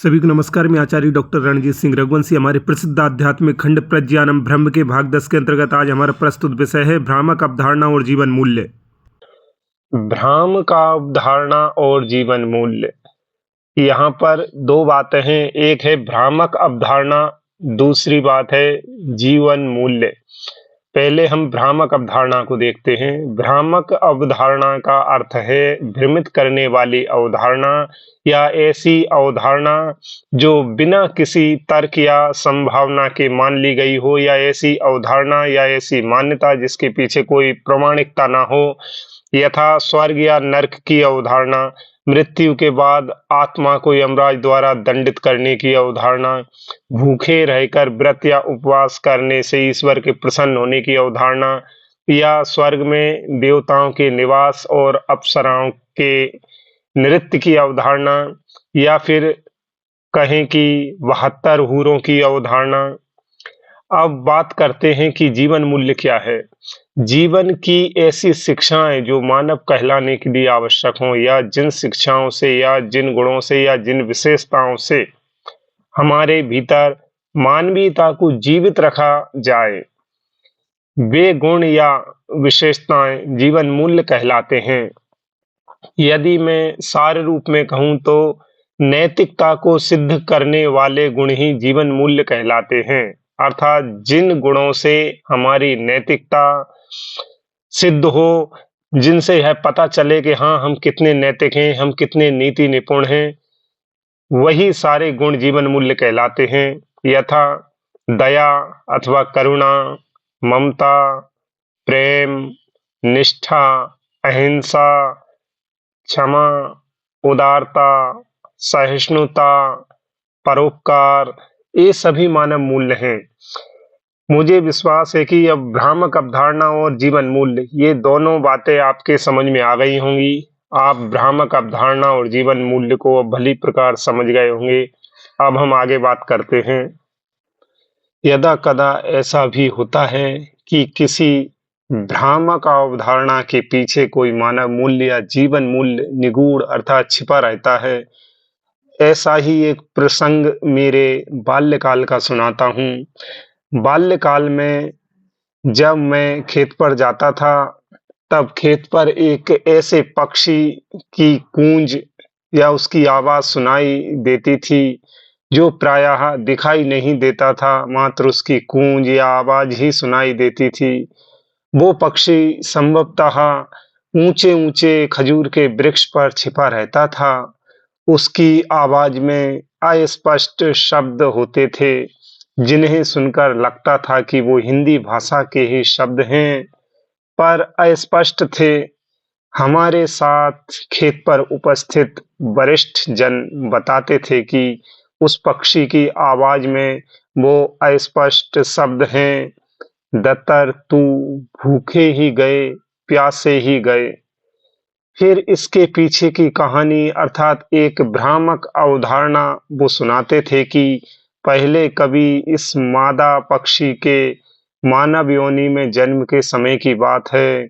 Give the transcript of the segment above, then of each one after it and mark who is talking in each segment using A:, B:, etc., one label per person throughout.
A: सभी को नमस्कार। मैं आचार्य डॉक्टर रणजीत सिंह रघुवंशी। हमारे प्रसिद्ध आध्यात्मिक खंड प्रज्ञानम ब्रह्म के भाग 10 के अंतर्गत आज हमारा प्रस्तुत विषय है भ्रामक अवधारणा और जीवन मूल्य।
B: भ्राम का अवधारणा और जीवन मूल्य। यहाँ पर दो बातें हैं, एक है भ्रामक अवधारणा, दूसरी बात है जीवन मूल्य। पहले हम भ्रामक अवधारणा को देखते हैं। भ्रामक अवधारणा का अर्थ है भ्रमित करने वाली अवधारणा या ऐसी अवधारणा जो बिना किसी तर्क या संभावना के मान ली गई हो, या ऐसी अवधारणा या ऐसी मान्यता जिसके पीछे कोई प्रामाणिकता ना हो, यथा स्वर्ग या नरक की अवधारणा, मृत्यु के बाद आत्मा को यमराज द्वारा दंडित करने की अवधारणा, भूखे रहकर व्रत या उपवास करने से ईश्वर के प्रसन्न होने की अवधारणा, या स्वर्ग में देवताओं के निवास और अप्सराओं के नृत्य की अवधारणा, या फिर कहें कि 72 हूरों की अवधारणा। अब बात करते हैं कि जीवन मूल्य क्या है। जीवन की ऐसी शिक्षाएं जो मानव कहलाने के लिए आवश्यक हों, या जिन शिक्षाओं से या जिन गुणों से या जिन विशेषताओं से हमारे भीतर मानवीयता को जीवित रखा जाए, वे गुण या विशेषताएं जीवन मूल्य कहलाते हैं। यदि मैं सार रूप में कहूं तो नैतिकता को सिद्ध करने वाले गुण ही जीवन मूल्य कहलाते हैं। अर्थात जिन गुणों से हमारी नैतिकता सिद्ध हो, जिनसे यह पता चले कि हाँ, हम कितने नैतिक हैं, हम कितने नीति निपुण हैं, वही सारे गुण जीवन मूल्य कहलाते हैं। यथा दया अथवा करुणा, ममता, प्रेम, निष्ठा, अहिंसा, क्षमा, उदारता, सहिष्णुता, परोपकार, ये सभी मानव मूल्य हैं। मुझे विश्वास है कि अब भ्रामक अवधारणा और जीवन मूल्य, ये दोनों बातें आपके समझ में आ गई होंगी। आप भ्रामक अवधारणा और जीवन मूल्य को अब भली प्रकार समझ गए होंगे। अब हम आगे बात करते हैं। यदा कदा ऐसा भी होता है कि किसी भ्रामक अवधारणा के पीछे कोई मानव मूल्य या जीवन मूल्य निगूढ़ अर्थात छिपा रहता है। ऐसा ही एक प्रसंग मेरे बाल्यकाल का सुनाता हूँ। बाल्यकाल में जब मैं खेत पर जाता था, तब खेत पर एक ऐसे पक्षी की गूंज या उसकी आवाज सुनाई देती थी जो प्रायः दिखाई नहीं देता था, मात्र उसकी गूंज या आवाज ही सुनाई देती थी। वो पक्षी संभवतः ऊंचे ऊंचे खजूर के वृक्ष पर छिपा रहता था। उसकी आवाज में अस्पष्ट शब्द होते थे, जिन्हें सुनकर लगता था कि वो हिंदी भाषा के ही शब्द हैं, पर अस्पष्ट थे। हमारे साथ खेत पर उपस्थित वरिष्ठ जन बताते थे कि उस पक्षी की आवाज में वो अस्पष्ट शब्द हैं, दत्तर तू भूखे ही गए, प्यासे ही गए। फिर इसके पीछे की कहानी अर्थात एक भ्रामक अवधारणा वो सुनाते थे कि पहले कभी इस मादा पक्षी के मानव योनि में जन्म के समय की बात है,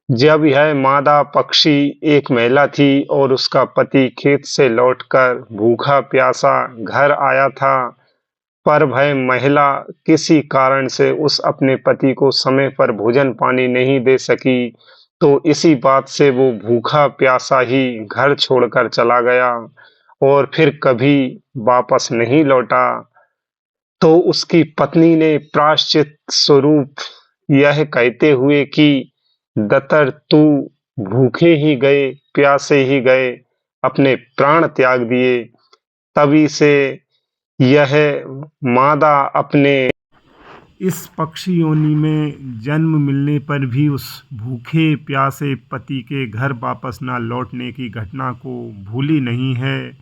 B: जब यह मादा पक्षी एक महिला थी और उसका पति खेत से लौटकर भूखा प्यासा घर आया था, पर वह महिला किसी कारण से उस अपने पति को समय पर भोजन पानी नहीं दे सकी, तो इसी बात से वो भूखा प्यासा ही घर छोड़कर चला गया और फिर कभी वापस नहीं लौटा। तो उसकी पत्नी ने प्रायश्चित स्वरूप यह कहते हुए कि दत्तर तू भूखे ही गए, प्यासे ही गए, अपने प्राण त्याग दिए। तभी से यह मादा अपने
A: इस पक्षी योनि में जन्म मिलने पर भी उस भूखे प्यासे पति के घर वापस ना लौटने की घटना को भूली नहीं है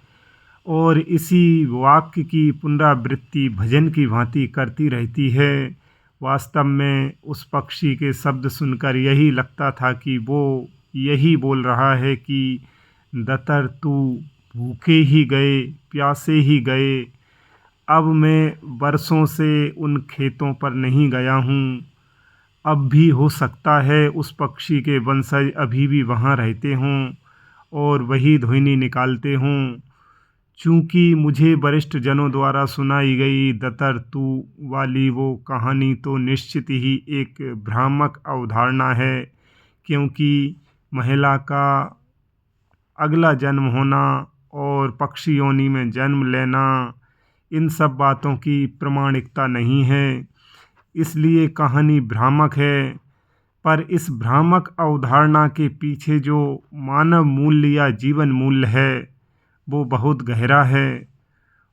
A: और इसी वाक्य की पुनरावृत्ति भजन की भांति करती रहती है। वास्तव में उस पक्षी के शब्द सुनकर यही लगता था कि वो यही बोल रहा है कि दत्तर तू भूखे ही गए, प्यासे ही गए। अब मैं वर्षों से उन खेतों पर नहीं गया हूँ। अब भी हो सकता है उस पक्षी के वंशज अभी भी वहाँ रहते हों और वही ध्वनि निकालते हों। चूँकि मुझे वरिष्ठ जनों द्वारा सुनाई गई दत्तरतु वाली वो कहानी तो निश्चित ही एक भ्रामक अवधारणा है, क्योंकि महिला का अगला जन्म होना और पक्षी योनि में जन्म लेना, इन सब बातों की प्रामाणिकता नहीं है, इसलिए कहानी भ्रामक है। पर इस भ्रामक अवधारणा के पीछे जो मानव मूल्य या जीवन मूल्य है वो बहुत गहरा है।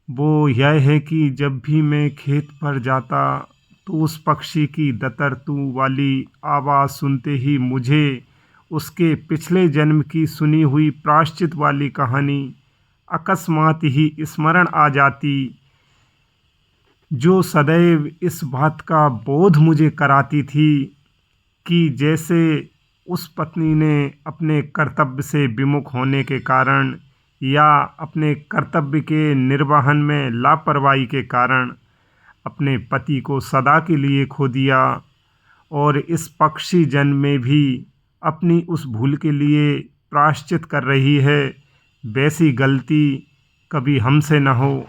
A: वो यह है कि जब भी मैं खेत पर जाता तो उस पक्षी की दत्तरतु वाली आवाज़ सुनते ही मुझे उसके पिछले जन्म की सुनी हुई प्रायश्चित वाली कहानी अकस्मात ही स्मरण आ जाती, जो सदैव इस बात का बोध मुझे कराती थी कि जैसे उस पत्नी ने अपने कर्तव्य से विमुख होने के कारण या अपने कर्तव्य के निर्वहन में लापरवाही के कारण अपने पति को सदा के लिए खो दिया, और इस पक्षी जन्म में भी अपनी उस भूल के लिए प्रायश्चित कर रही है, वैसी गलती कभी हमसे न हो।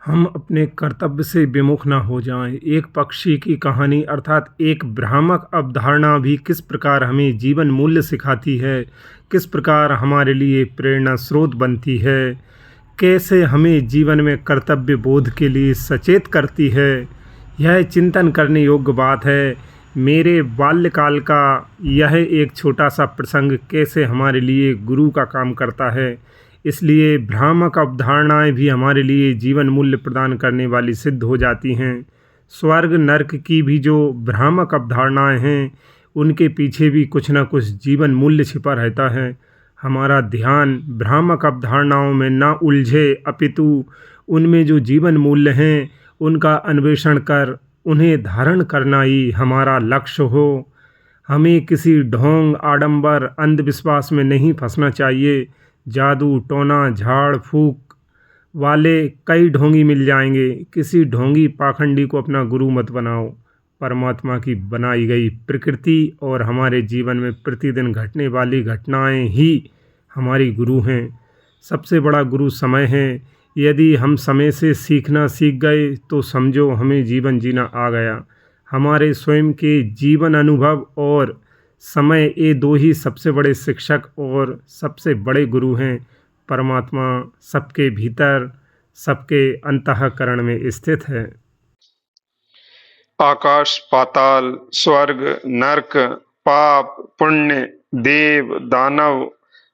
A: हम अपने कर्तव्य से विमुख न हो जाएं। एक पक्षी की कहानी अर्थात एक भ्रामक अवधारणा भी किस प्रकार हमें जीवन मूल्य सिखाती है, किस प्रकार हमारे लिए प्रेरणा स्रोत बनती है, कैसे हमें जीवन में कर्तव्य बोध के लिए सचेत करती है, यह चिंतन करने योग्य बात है। मेरे बाल्यकाल का यह एक छोटा सा प्रसंग कैसे हमारे लिए गुरु का काम करता है। इसलिए भ्रामक अवधारणाएं भी हमारे लिए जीवन मूल्य प्रदान करने वाली सिद्ध हो जाती हैं। स्वर्ग नरक की भी जो भ्रामक अवधारणाएं हैं उनके पीछे भी कुछ न कुछ जीवन मूल्य छिपा रहता है। हमारा ध्यान भ्रामक अवधारणाओं में ना उलझे, अपितु उनमें जो जीवन मूल्य हैं उनका अन्वेषण कर उन्हें धारण करना ही हमारा लक्ष्य हो। हमें किसी ढोंग, आडंबर, अंधविश्वास में नहीं फंसना चाहिए। जादू, टोना, झाड़ फूक वाले कई ढोंगी मिल जाएंगे। किसी ढोंगी पाखंडी को अपना गुरु मत बनाओ। परमात्मा की बनाई गई प्रकृति और हमारे जीवन में प्रतिदिन घटने वाली घटनाएं ही हमारी गुरु हैं। सबसे बड़ा गुरु समय है। यदि हम समय से सीखना सीख गए तो समझो हमें जीवन जीना आ गया। हमारे स्वयं के जीवन अनुभव और समय, ये दो ही सबसे बड़े शिक्षक और सबसे बड़े गुरु हैं। परमात्मा सबके भीतर, सबके अंतःकरण में स्थित है।
B: आकाश, पाताल, स्वर्ग, नरक, पाप, पुण्य, देव, दानव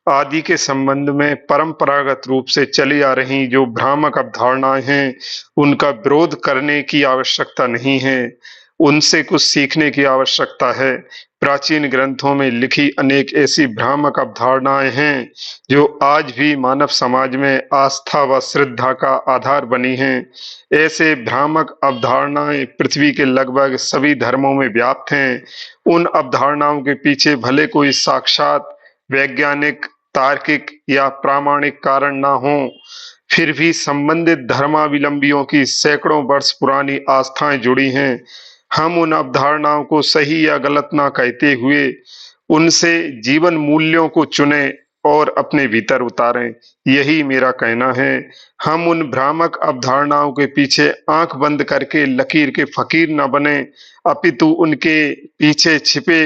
B: आदि के संबंध में परंपरागत रूप से चली आ रही जो भ्रामक अवधारणाएं हैं उनका विरोध करने की आवश्यकता नहीं है, उनसे कुछ सीखने की आवश्यकता है। प्राचीन ग्रंथों में लिखी अनेक ऐसी भ्रामक अवधारणाएं हैं जो आज भी मानव समाज में आस्था व श्रद्धा का आधार बनी हैं। ऐसे भ्रामक अवधारणाएं पृथ्वी के लगभग सभी धर्मों में व्याप्त हैं। उन अवधारणाओं के पीछे भले कोई साक्षात वैज्ञानिक, तार्किक या प्रामाणिक कारण ना हो, फिर भी संबंधित धर्मावलंबियों की सैकड़ों वर्ष पुरानी आस्थाएं जुड़ी हैं। हम उन अवधारणाओं को सही या गलत ना कहते हुए उनसे जीवन मूल्यों को चुनें और अपने भीतर उतारें, यही मेरा कहना है। हम उन भ्रामक अवधारणाओं के पीछे आंख बंद करके लकीर के फकीर न बने, अपितु उनके पीछे छिपे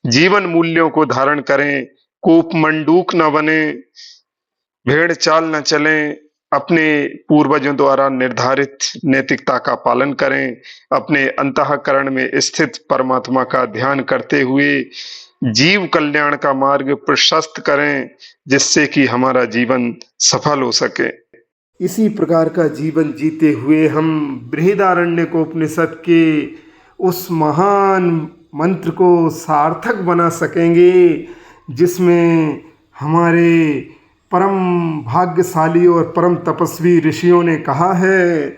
B: जीवन मूल्यों को धारण करें। कूप मंडूक न बने, भेड़ चाल न चलें, अपने पूर्वजों द्वारा निर्धारित नैतिकता का पालन करें। अपने अंतःकरण में स्थित परमात्मा का ध्यान करते हुए जीव कल्याण का मार्ग प्रशस्त करें, जिससे कि हमारा जीवन सफल हो सके।
A: इसी प्रकार का जीवन जीते हुए हम बृहदारण्यकोपनिषद के उस महान मंत्र को सार्थक बना सकेंगे, जिसमें हमारे परम भाग्यशाली और परम तपस्वी ऋषियों ने कहा है,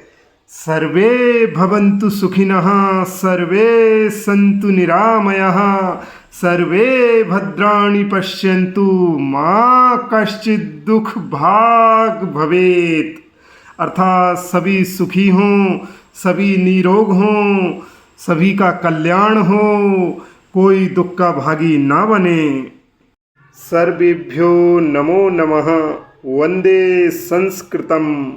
A: सर्वे भवन्तु सुखिनः, सर्वे सन्तु निरामयः, सर्वे भद्राणि पश्यन्तु, मा कश्चित् दुख भाग भवेत्। अर्थात सभी सुखी हों, सभी निरोग हों, सभी का कल्याण हो, कोई दुख का भागी ना बने। सर्वेभ्यो नमो नमः। वंदे संस्कृतम।